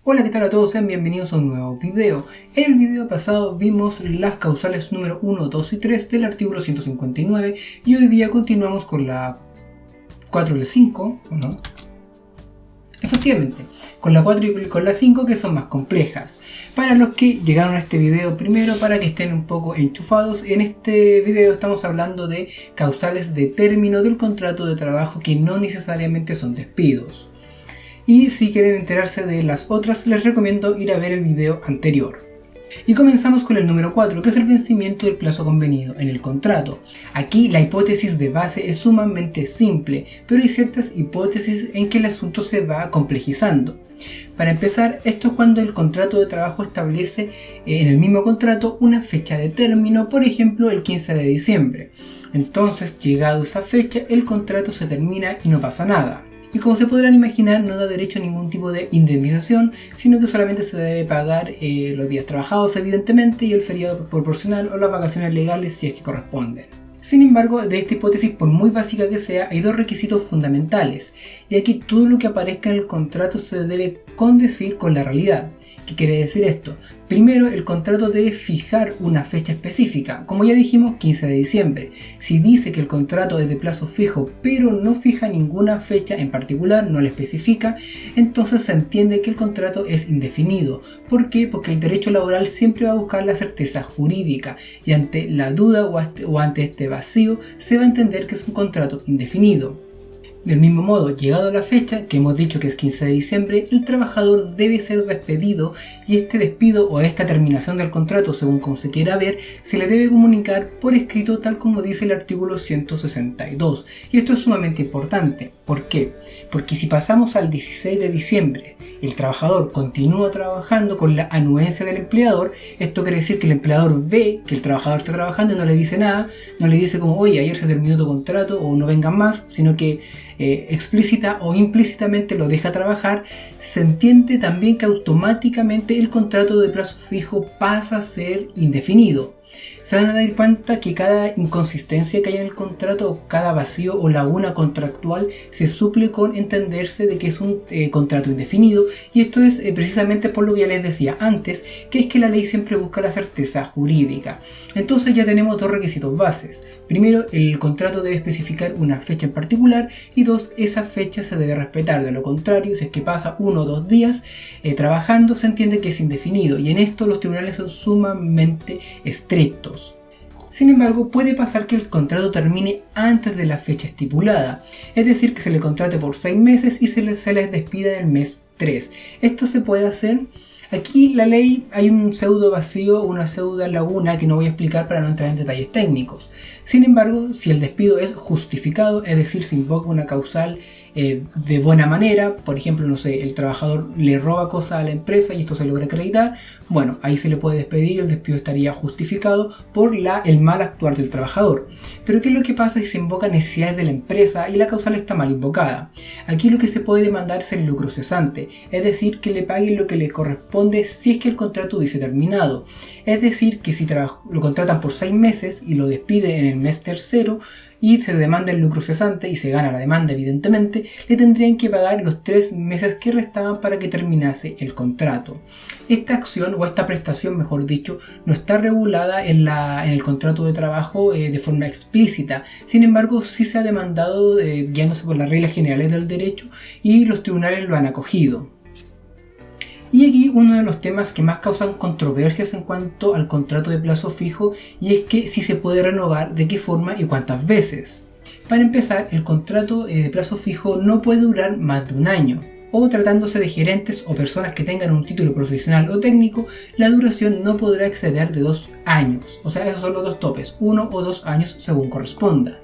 Hola, ¿qué tal a todos? Sean bienvenidos a un nuevo video. En el video pasado vimos las causales número 1, 2 y 3 del artículo 159 y hoy día continuamos con la 4 y la 5, ¿o no? Efectivamente, con la 4 y con la 5, que son más complejas. Para los que llegaron a este video primero, para que estén un poco enchufados, en este video estamos hablando de causales de término del contrato de trabajo que no necesariamente son despidos. Y si quieren enterarse de las otras, les recomiendo ir a ver el video anterior. Y comenzamos con el número 4, que es el vencimiento del plazo convenido en el contrato. Aquí la hipótesis de base es sumamente simple, pero hay ciertas hipótesis en que el asunto se va complejizando. Para empezar, esto es cuando el contrato de trabajo establece en el mismo contrato una fecha de término, por ejemplo el 15 de diciembre. Entonces, llegado esa fecha, el contrato se termina y no pasa nada. Y como se podrán imaginar, no da derecho a ningún tipo de indemnización, sino que solamente se debe pagar los días trabajados evidentemente y el feriado proporcional o las vacaciones legales si es que corresponden. Sin embargo, de esta hipótesis, por muy básica que sea, hay dos requisitos fundamentales, ya que todo lo que aparezca en el contrato se debe condecir con la realidad. ¿Qué quiere decir esto? Primero, el contrato debe fijar una fecha específica, como ya dijimos, 15 de diciembre. Si dice que el contrato es de plazo fijo, pero no fija ninguna fecha en particular, no la especifica, entonces se entiende que el contrato es indefinido. ¿Por qué? Porque el derecho laboral siempre va a buscar la certeza jurídica, y ante la duda o ante este vacío, se va a entender que es un contrato indefinido. Del mismo modo, llegado a la fecha, que hemos dicho que es 15 de diciembre, el trabajador debe ser despedido y este despido o esta terminación del contrato, según como se quiera ver, se le debe comunicar por escrito tal como dice el artículo 162. Y esto es sumamente importante. ¿Por qué? Porque si pasamos al 16 de diciembre, el trabajador continúa trabajando con la anuencia del empleador, esto quiere decir que el empleador ve que el trabajador está trabajando y no le dice nada, no le dice como, oye, ayer se terminó tu contrato o no vengan más, sino que explícita o implícitamente lo deja trabajar, se entiende también que automáticamente el contrato de plazo fijo pasa a ser indefinido. Se van a dar cuenta que cada inconsistencia que hay en el contrato, cada vacío o laguna contractual se suple con entenderse de que es un contrato indefinido, y esto es precisamente por lo que ya les decía antes, que es que la ley siempre busca la certeza jurídica. Entonces ya tenemos dos requisitos bases. Primero, el contrato debe especificar una fecha en particular, y dos, esa fecha se debe respetar. De lo contrario, si es que pasa 1 o 2 días trabajando, se entiende que es indefinido, y en esto los tribunales son sumamente estrictos. Sin embargo, puede pasar que el contrato termine antes de la fecha estipulada, es decir, que se le contrate por 6 meses y se les despida en el mes 3. Esto se puede hacer. Aquí la ley hay un pseudo vacío, una pseudo laguna que no voy a explicar para no entrar en detalles técnicos. Sin embargo, si el despido es justificado, es decir, se invoca una causal de buena manera, por ejemplo, no sé, el trabajador le roba cosas a la empresa y esto se logra acreditar, bueno, ahí se le puede despedir, el despido estaría justificado por el mal actuar del trabajador. Pero ¿qué es lo que pasa si se invoca necesidades de la empresa y la causal está mal invocada? Aquí lo que se puede demandar es el lucro cesante, es decir, que le paguen lo que le corresponde si es que el contrato hubiese terminado. Es decir, que si lo contratan por 6 meses y lo despiden en el mes tercero y se demanda el lucro cesante y se gana la demanda evidentemente, le tendrían que pagar los 3 meses que restaban para que terminase el contrato. Esta acción o esta prestación, mejor dicho, no está regulada en el contrato de trabajo de forma explícita. Sin embargo, sí se ha demandado guiándose por las reglas generales del derecho y los tribunales lo han acogido. Y aquí uno de los temas que más causan controversias en cuanto al contrato de plazo fijo, y es que si se puede renovar, de qué forma y cuántas veces. Para empezar, el contrato de plazo fijo no puede durar más de 1 año. O tratándose de gerentes o personas que tengan un título profesional o técnico, la duración no podrá exceder de 2 años. O sea, esos son los dos topes, 1 o 2 años según corresponda.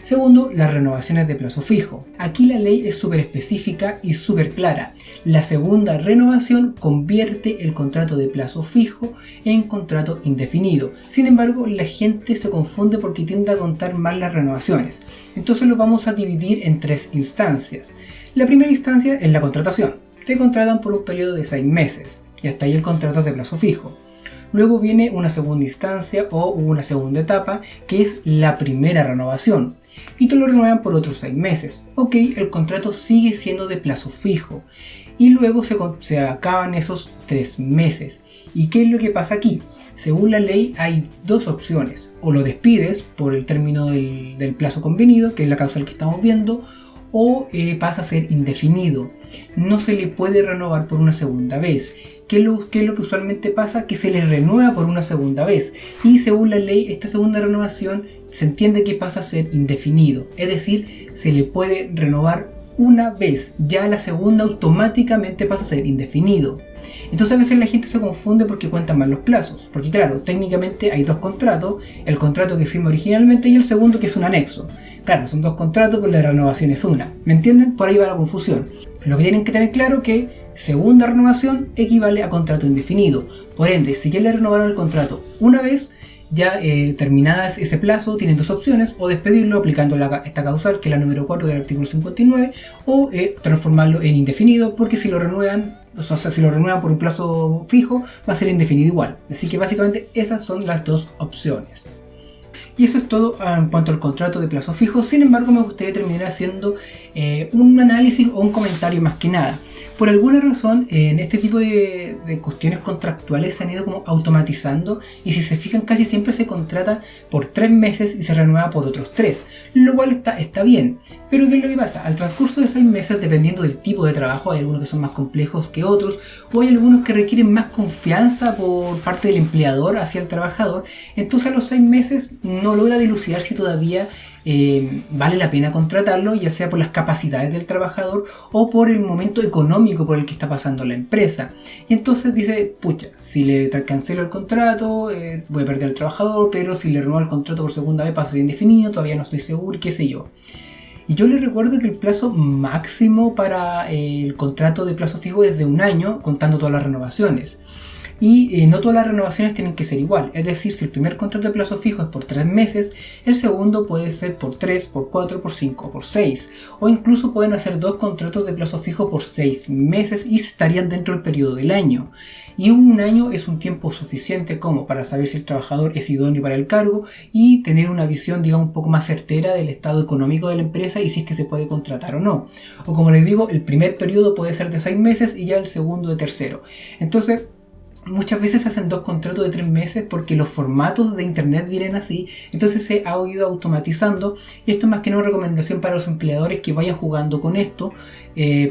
Segundo, las renovaciones de plazo fijo. Aquí la ley es súper específica y súper clara. La segunda renovación convierte el contrato de plazo fijo en contrato indefinido. Sin embargo, la gente se confunde porque tiende a contar mal las renovaciones. Entonces lo vamos a dividir en 3 instancias. La primera instancia es la contratación. Te contratan por un periodo de 6 meses y hasta ahí el contrato de plazo fijo. Luego viene una segunda instancia o una segunda etapa, que es la primera renovación, y te lo renuevan por otros 6 meses. Ok, el contrato sigue siendo de plazo fijo. y luego se acaban esos 3 meses. ¿Y qué es lo que pasa aquí? Según la ley hay dos opciones: o lo despides por el término del plazo convenido, que es la causal que estamos viendo, o pasa a ser indefinido. No se le puede renovar por una segunda vez. ¿Qué es lo que usualmente pasa? Que se le renueva por una segunda vez, y según la ley esta segunda renovación se entiende que pasa a ser indefinido, es decir, se le puede renovar una vez, ya la segunda automáticamente pasa a ser indefinido. Entonces a veces la gente se confunde porque cuentan mal los plazos, porque claro, técnicamente hay dos contratos: el contrato que firma originalmente y el segundo, que es un anexo. Claro, son dos contratos, pero la renovación es una. ¿Me entienden? Por ahí va la confusión. Lo que tienen que tener claro es que segunda renovación equivale a contrato indefinido. Por ende, si ya le renovaron el contrato una vez, ya terminadas ese plazo, tienen dos opciones: o despedirlo aplicando esta causal, que es la número 4 del artículo 59, o transformarlo en indefinido, porque si lo renuevan, o sea, si lo renuevan por un plazo fijo, va a ser indefinido igual. Así que básicamente esas son las dos opciones. Y eso es todo en cuanto al contrato de plazo fijo. Sin embargo, me gustaría terminar haciendo un análisis o un comentario más que nada. Por alguna razón, en este tipo de cuestiones contractuales se han ido como automatizando, y si se fijan, casi siempre se contrata por 3 meses y se renueva por otros 3, lo cual está bien. Pero ¿qué es lo que pasa? Al transcurso de 6 meses, dependiendo del tipo de trabajo, hay algunos que son más complejos que otros, o hay algunos que requieren más confianza por parte del empleador hacia el trabajador. Entonces a los 6 meses no logra dilucidar si todavía vale la pena contratarlo, ya sea por las capacidades del trabajador o por el momento económico por el que está pasando la empresa. Y entonces dice: pucha, si le cancelo el contrato, voy a perder al trabajador, pero si le renuevo el contrato por segunda vez pasa a ser indefinido, todavía no estoy seguro, qué sé yo. Y yo les recuerdo que el plazo máximo para el contrato de plazo fijo es de 1 año, contando todas las renovaciones. Y no todas las renovaciones tienen que ser igual. Es decir, si el primer contrato de plazo fijo es por 3 meses, el segundo puede ser por 3, por 4, por 5 o por 6. O incluso pueden hacer 2 contratos de plazo fijo por 6 meses y estarían dentro del periodo del año. Y 1 año es un tiempo suficiente como para saber si el trabajador es idóneo para el cargo y tener una visión, digamos, un poco más certera del estado económico de la empresa y si es que se puede contratar o no. O como les digo, el primer periodo puede ser de 6 meses y ya el segundo de tercero. Entonces, muchas veces se hacen 2 contratos de 3 meses porque los formatos de internet vienen así, entonces se ha ido automatizando, y esto es más que una recomendación para los empleadores que vayan jugando con esto,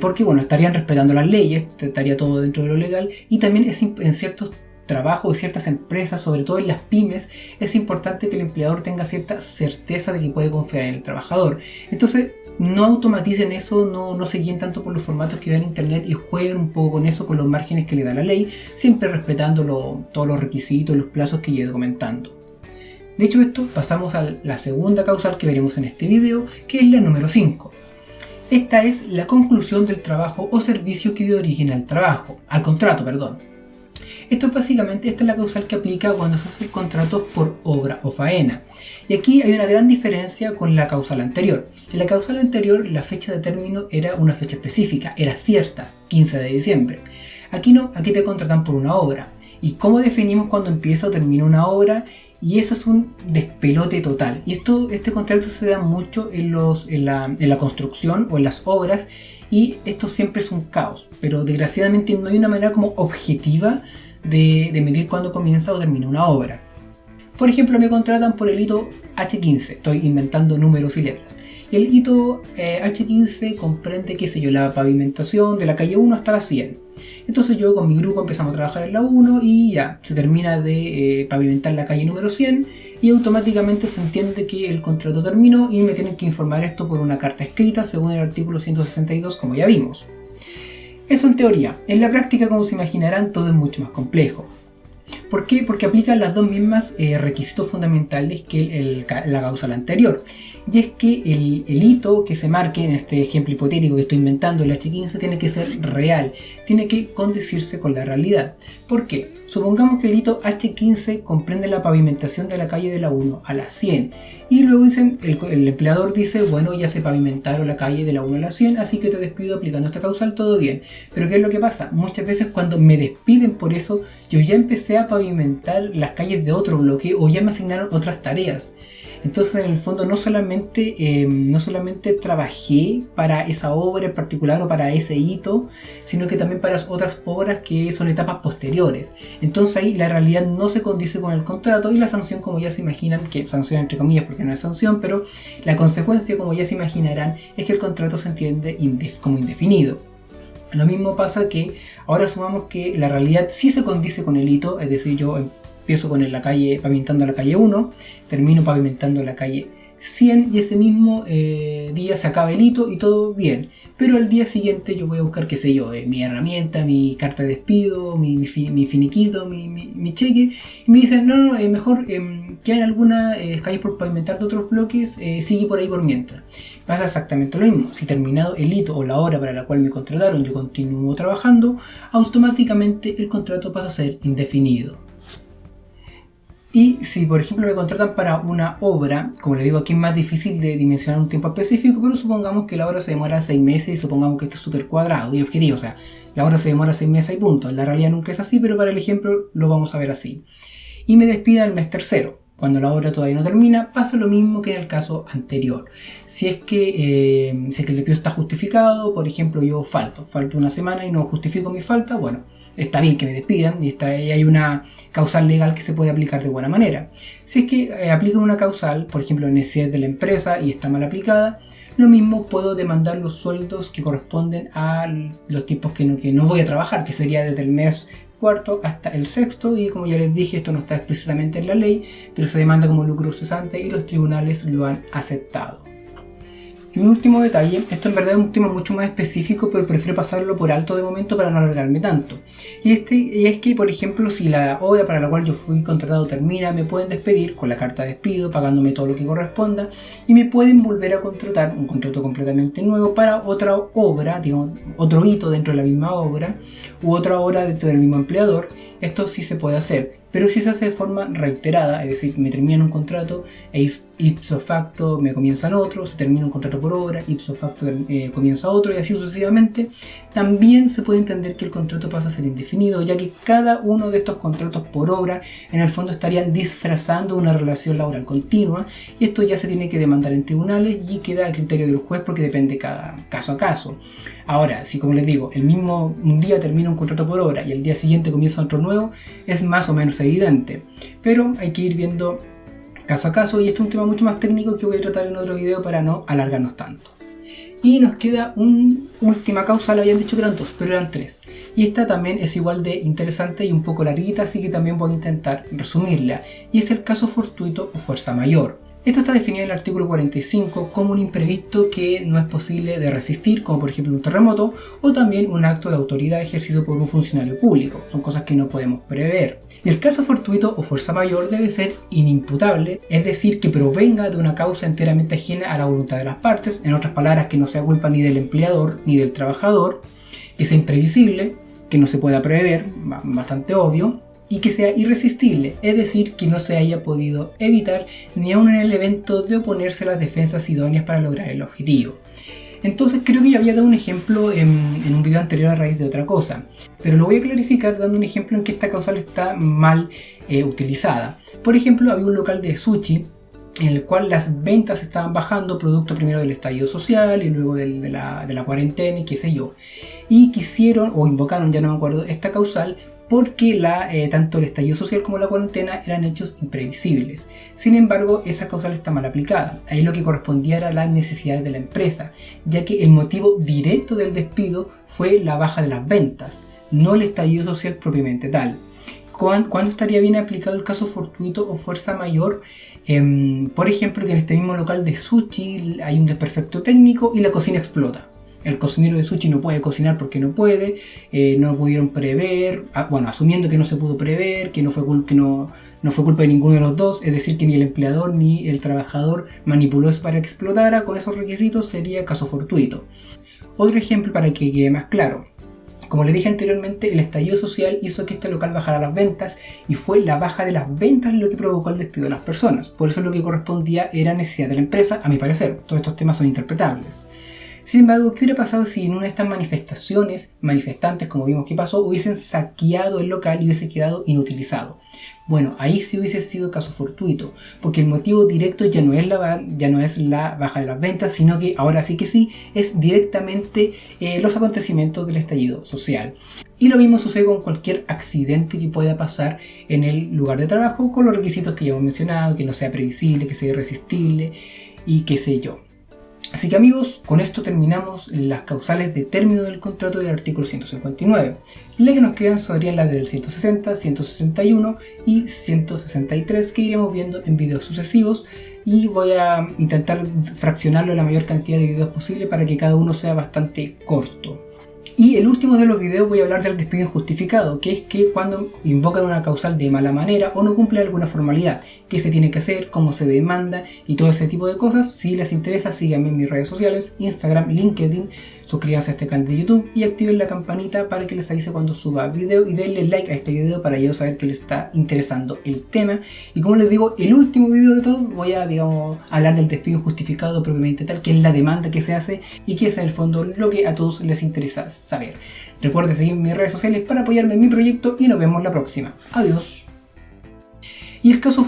porque bueno, estarían respetando las leyes, estaría todo dentro de lo legal, y también en ciertos trabajos y ciertas empresas, sobre todo en las pymes, es importante que el empleador tenga cierta certeza de que puede confiar en el trabajador. Entonces, no automaticen eso, no se guíen tanto por los formatos que ven en internet y jueguen un poco con eso, con los márgenes que le da la ley, siempre respetando todos los requisitos y los plazos que yo he ido comentando. Dicho esto, pasamos a la segunda causal que veremos en este video, que es la número 5. Esta es la conclusión del trabajo o servicio que dio origen al contrato. Esto es básicamente, esta es la causal que aplica cuando se hace el contrato por obra o faena. Y aquí hay una gran diferencia con la causal anterior. En la causal anterior la fecha de término era una fecha específica, era cierta, 15 de diciembre. Aquí no, aquí te contratan por una obra. ¿Y cómo definimos cuando empieza o termina una obra? Y eso es un despelote total. Y este contrato se da mucho en la construcción o en las obras, y esto siempre es un caos. Pero desgraciadamente no hay una manera como objetiva de medir cuándo comienza o termina una obra. Por ejemplo, me contratan por el hito H15, estoy inventando números y letras. Y el hito H15 comprende, qué sé yo, la pavimentación de la calle 1 hasta la 100. Entonces yo con mi grupo empezamos a trabajar en la 1 y ya, se termina de pavimentar la calle número 100 y automáticamente se entiende que el contrato terminó y me tienen que informar esto por una carta escrita según el artículo 162, como ya vimos. Eso en teoría. En la práctica, como se imaginarán, todo es mucho más complejo. ¿Por qué? Porque aplican las dos mismas requisitos fundamentales que la causal anterior. Y es que el hito que se marque en este ejemplo hipotético que estoy inventando, el H15, tiene que ser real, tiene que condecirse con la realidad. ¿Por qué? Supongamos que el hito H15 comprende la pavimentación de la calle de la 1 a la 100. Y luego el empleador dice: bueno, ya se pavimentaron la calle de la 1 a la 100, así que te despido aplicando esta causal, todo bien. Pero ¿qué es lo que pasa? Muchas veces cuando me despiden por eso, yo ya empecé a pavimentar las calles de otro bloque o ya me asignaron otras tareas. Entonces en el fondo no solamente trabajé para esa obra en particular o para ese hito, sino que también para otras obras que son etapas posteriores. Entonces ahí la realidad no se condice con el contrato y la sanción, como ya se imaginan, que sanción entre comillas porque no es sanción, pero la consecuencia, como ya se imaginarán, es que el contrato se entiende como indefinido. Lo mismo pasa que ahora asumamos que la realidad sí se condice con el hito, es decir, yo empiezo con pavimentando la calle 1, termino pavimentando la calle 100 y ese mismo día se acaba el hito y todo bien. Pero al día siguiente yo voy a buscar, qué sé yo, mi herramienta, mi carta de despido, mi finiquito, mi cheque, y me dicen, no, mejor que hay algunas calles por pavimentar de otros bloques, sigue por ahí por mientras. Pasa exactamente lo mismo. Si terminado el hito o la hora para la cual me contrataron yo continúo trabajando, automáticamente el contrato pasa a ser indefinido. Y si por ejemplo me contratan para una obra, como les digo, aquí es más difícil de dimensionar un tiempo específico, pero supongamos que la obra se demora 6 meses y supongamos que esto es súper cuadrado y objetivo, o sea, la obra se demora 6 meses y punto. La realidad nunca es así, pero para el ejemplo lo vamos a ver así. Y me despida el mes tercero. Cuando la obra todavía no termina, pasa lo mismo que en el caso anterior. Si es que el despido está justificado, por ejemplo, yo falto una semana y no justifico mi falta, bueno, está bien que me despidan y hay una causal legal que se puede aplicar de buena manera. Si es que aplican una causal, por ejemplo, necesidad de la empresa y está mal aplicada, lo mismo puedo demandar los sueldos que corresponden a los tiempos que no voy a trabajar, que sería desde el mes cuarto hasta el sexto, y como ya les dije, esto no está explícitamente en la ley, pero se demanda como lucro cesante y los tribunales lo han aceptado. Y un último detalle, esto en verdad es un tema mucho más específico, pero prefiero pasarlo por alto de momento para no alargarme tanto. Y es que, por ejemplo, si la obra para la cual yo fui contratado termina, me pueden despedir con la carta de despido, pagándome todo lo que corresponda, y me pueden volver a contratar, un contrato completamente nuevo, para otra obra, digamos, otro hito dentro de la misma obra, u otra obra dentro del mismo empleador. Esto sí se puede hacer, pero si se hace de forma reiterada, es decir, me terminan un contrato e ipso facto me comienzan otro, se termina un contrato por obra, ipso facto comienza otro y así sucesivamente, también se puede entender que el contrato pasa a ser indefinido, ya que cada uno de estos contratos por obra en el fondo estarían disfrazando una relación laboral continua, y esto ya se tiene que demandar en tribunales y queda a criterio del juez porque depende cada caso a caso. Ahora, si como les digo, un día termina un contrato por obra y el día siguiente comienza otro nuevo, es más o menos evidente, pero hay que ir viendo caso a caso, y este es un tema mucho más técnico que voy a tratar en otro video para no alargarnos tanto. Y nos queda una última causal, habían dicho que eran 2, pero eran 3. Y esta también es igual de interesante y un poco larguita, así que también voy a intentar resumirla. Y es el caso fortuito o fuerza mayor. Esto está definido en el artículo 45 como un imprevisto que no es posible de resistir, como por ejemplo un terremoto, o también un acto de autoridad ejercido por un funcionario público. Son cosas que no podemos prever. Y el caso fortuito o fuerza mayor debe ser inimputable, es decir, que provenga de una causa enteramente ajena a la voluntad de las partes, en otras palabras, que no sea culpa ni del empleador ni del trabajador, que sea imprevisible, que no se pueda prever, bastante obvio, y que sea irresistible, es decir, que no se haya podido evitar ni aun en el evento de oponerse a las defensas idóneas para lograr el objetivo. Entonces creo que ya había dado un ejemplo en un video anterior a raíz de otra cosa, pero lo voy a clarificar dando un ejemplo en que esta causal está mal utilizada. Por ejemplo, había un local de sushi en el cual las ventas estaban bajando, producto primero del estallido social y luego de la cuarentena y qué sé yo, y quisieron o invocaron, ya no me acuerdo, esta causal porque tanto el estallido social como la cuarentena eran hechos imprevisibles. Sin embargo, esa causal está mal aplicada. Ahí lo que correspondía era las necesidades de la empresa, ya que el motivo directo del despido fue la baja de las ventas, no el estallido social propiamente tal. ¿Cuándo estaría bien aplicado el caso fortuito o fuerza mayor? Por ejemplo, que en este mismo local de sushi hay un desperfecto técnico y la cocina explota. El cocinero de sushi no puede cocinar porque no puede, no pudieron prever, asumiendo que no se pudo prever, que no fue culpa de ninguno de los dos, es decir, que ni el empleador ni el trabajador manipuló eso para que explotara, con esos requisitos sería caso fortuito. Otro ejemplo para que quede más claro. Como les dije anteriormente, el estallido social hizo que este local bajara las ventas y fue la baja de las ventas lo que provocó el despido de las personas. Por eso lo que correspondía era necesidad de la empresa, a mi parecer. Todos estos temas son interpretables. Sin embargo, ¿qué hubiera pasado si en una de estas manifestantes, como vimos que pasó, hubiesen saqueado el local y hubiese quedado inutilizado? Bueno, ahí sí hubiese sido caso fortuito, porque el motivo directo ya no es la baja de las ventas, sino que ahora sí que sí, es directamente los acontecimientos del estallido social. Y lo mismo sucede con cualquier accidente que pueda pasar en el lugar de trabajo, con los requisitos que ya hemos mencionado, que no sea previsible, que sea irresistible y qué sé yo. Así que amigos, con esto terminamos las causales de término del contrato del artículo 159. Las que nos quedan serían las del 160, 161 y 163, que iremos viendo en videos sucesivos, y voy a intentar fraccionarlo en la mayor cantidad de videos posible para que cada uno sea bastante corto. Y el último de los videos voy a hablar del despido injustificado, que es que cuando invocan una causal de mala manera o no cumple alguna formalidad, qué se tiene que hacer, cómo se demanda y todo ese tipo de cosas. Si les interesa, síganme en mis redes sociales, Instagram, LinkedIn, suscríbanse a este canal de YouTube y activen la campanita para que les avise cuando suba video, y denle like a este video para yo saber que les está interesando el tema. Y como les digo, el último video de todo voy a, hablar del despido injustificado propiamente tal, que es la demanda que se hace y que es en el fondo lo que a todos les interesa saber. Recuerden seguirme en mis redes sociales para apoyarme en mi proyecto y nos vemos la próxima. Adiós. Y el caso